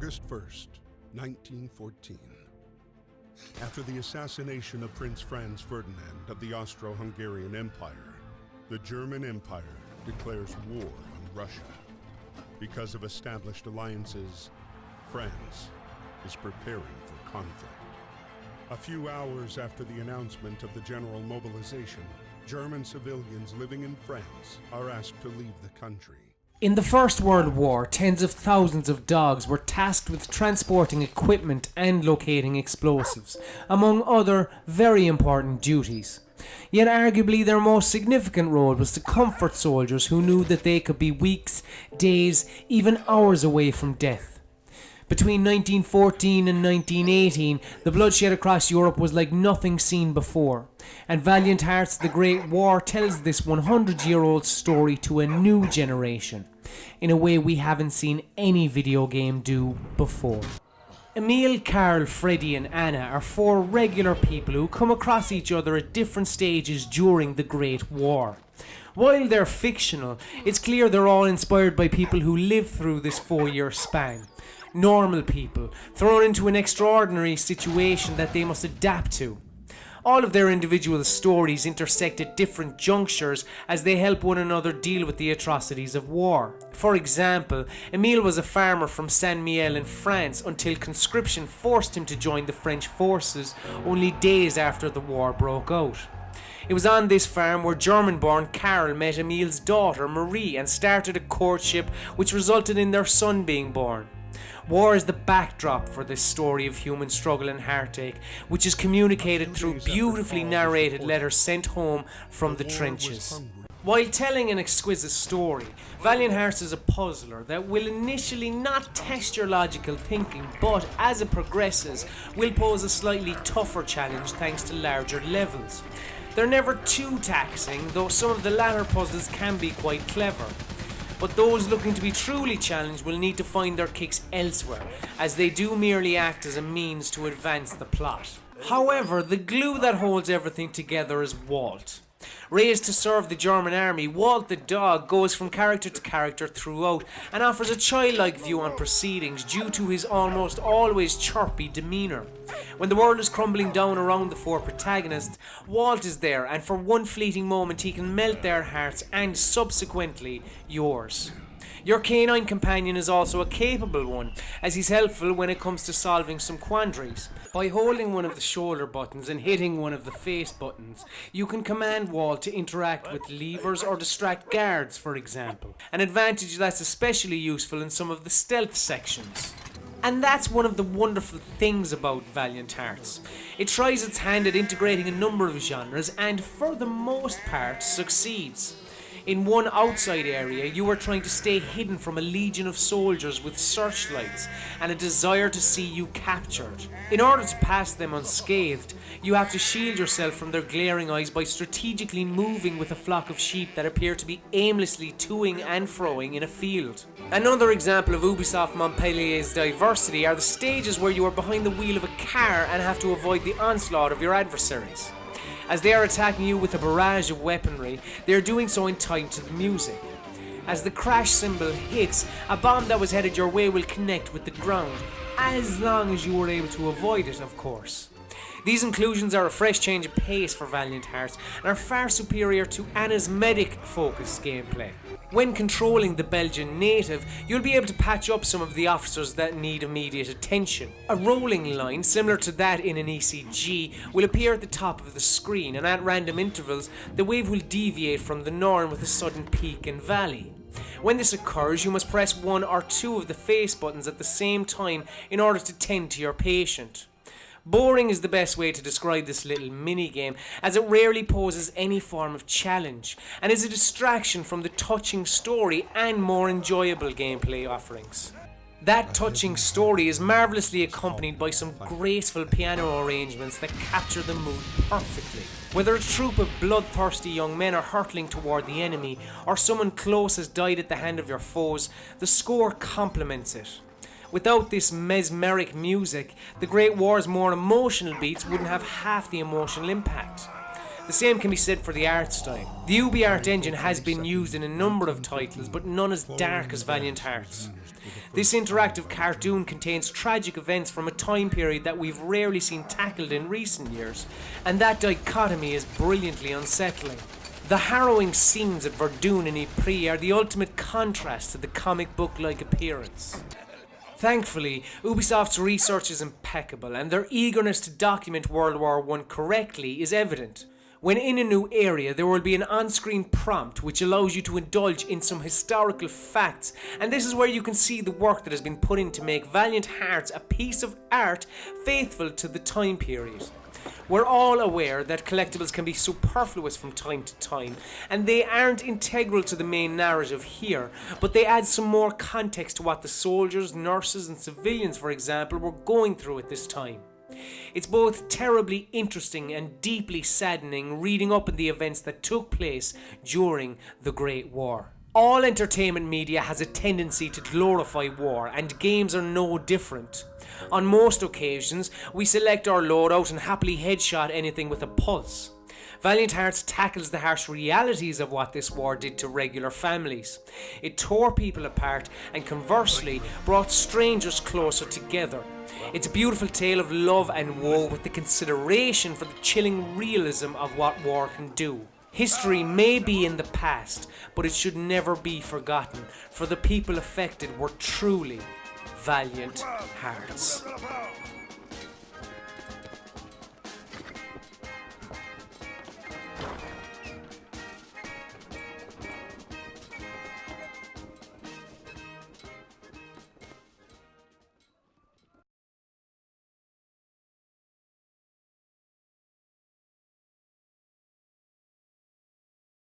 August 1st, 1914. After the assassination of Prince Franz Ferdinand of the Austro-Hungarian Empire, the German Empire declares war on Russia. Because of established alliances, France is preparing for conflict. A few hours after the announcement of the general mobilization, German civilians living in France are asked to leave the country. In the First World War, tens of thousands of dogs were tasked with transporting equipment and locating explosives, among other very important duties. Yet arguably their most significant role was to comfort soldiers who knew that they could be weeks, days, even hours away from death. Between 1914 and 1918, the bloodshed across Europe was like nothing seen before. And Valiant Hearts: The Great War tells this 100-year-old story to a new generation, in a way we haven't seen any video game do before. Emil, Karl, Freddy and Anna are four regular people who come across each other at different stages during the Great War. While they're fictional, it's clear they're all inspired by people who lived through this 4-year span. Normal people, thrown into an extraordinary situation that they must adapt to. All of their individual stories intersect at different junctures as they help one another deal with the atrocities of war. For example, Emile was a farmer from Saint-Mihiel in France until conscription forced him to join the French forces only days after the war broke out. It was on this farm where German-born Karl met Emile's daughter Marie and started a courtship which resulted in their son being born. War is the backdrop for this story of human struggle and heartache, which is communicated through beautifully narrated letters sent home from the trenches. While telling an exquisite story, Valiant Hearts is a puzzler that will initially not test your logical thinking, but as it progresses, will pose a slightly tougher challenge thanks to larger levels. They're never too taxing, though some of the latter puzzles can be quite clever. But those looking to be truly challenged will need to find their kicks elsewhere, as they do merely act as a means to advance the plot. However, the glue that holds everything together is Walt. Raised to serve the German army, Walt the dog goes from character to character throughout and offers a childlike view on proceedings due to his almost always chirpy demeanour. When the world is crumbling down around the four protagonists, Walt is there, and for one fleeting moment he can melt their hearts and subsequently yours. Your canine companion is also a capable one, as he's helpful when it comes to solving some quandaries. By holding one of the shoulder buttons and hitting one of the face buttons, you can command Walt to interact with levers or distract guards, for example. An advantage that's especially useful in some of the stealth sections. And that's one of the wonderful things about Valiant Hearts. It tries its hand at integrating a number of genres and, for the most part, succeeds. In one outside area, you are trying to stay hidden from a legion of soldiers with searchlights and a desire to see you captured. In order to pass them unscathed, you have to shield yourself from their glaring eyes by strategically moving with a flock of sheep that appear to be aimlessly toing and froing in a field. Another example of Ubisoft Montpellier's diversity are the stages where you are behind the wheel of a car and have to avoid the onslaught of your adversaries. As they are attacking you with a barrage of weaponry, they are doing so in time to the music. As the crash cymbal hits, a bomb that was headed your way will connect with the ground, as long as you were able to avoid it, of course. These inclusions are a fresh change of pace for Valiant Hearts and are far superior to Anna's medic-focused gameplay. When controlling the Belgian native, you'll be able to patch up some of the officers that need immediate attention. A rolling line, similar to that in an ECG, will appear at the top of the screen, and at random intervals, the wave will deviate from the norm with a sudden peak and valley. When this occurs, you must press one or two of the face buttons at the same time in order to tend to your patient. Boring is the best way to describe this little mini-game, as it rarely poses any form of challenge, and is a distraction from the touching story and more enjoyable gameplay offerings. That touching story is marvellously accompanied by some graceful piano arrangements that capture the mood perfectly. Whether a troop of bloodthirsty young men are hurtling toward the enemy, or someone close has died at the hand of your foes, the score complements it. Without this mesmeric music, the Great War's more emotional beats wouldn't have half the emotional impact. The same can be said for the art style. The UbiArt engine has been used in a number of titles, but none as dark as Valiant Hearts. This interactive cartoon contains tragic events from a time period that we've rarely seen tackled in recent years, and that dichotomy is brilliantly unsettling. The harrowing scenes at Verdun and Ypres are the ultimate contrast to the comic book-like appearance. Thankfully, Ubisoft's research is impeccable, and their eagerness to document World War I correctly is evident. When in a new area, there will be an on-screen prompt which allows you to indulge in some historical facts, and this is where you can see the work that has been put in to make Valiant Hearts a piece of art faithful to the time period. We're all aware that collectibles can be superfluous from time to time, and they aren't integral to the main narrative here, but they add some more context to what the soldiers, nurses and civilians, for example, were going through at this time. It's both terribly interesting and deeply saddening reading up on the events that took place during the Great War. All entertainment media has a tendency to glorify war, and games are no different. On most occasions, we select our loadout and happily headshot anything with a pulse. Valiant Hearts tackles the harsh realities of what this war did to regular families. It tore people apart and conversely brought strangers closer together. It's a beautiful tale of love and woe with the consideration for the chilling realism of what war can do. History may be in the past, but it should never be forgotten, for the people affected were truly Valiant Hearts.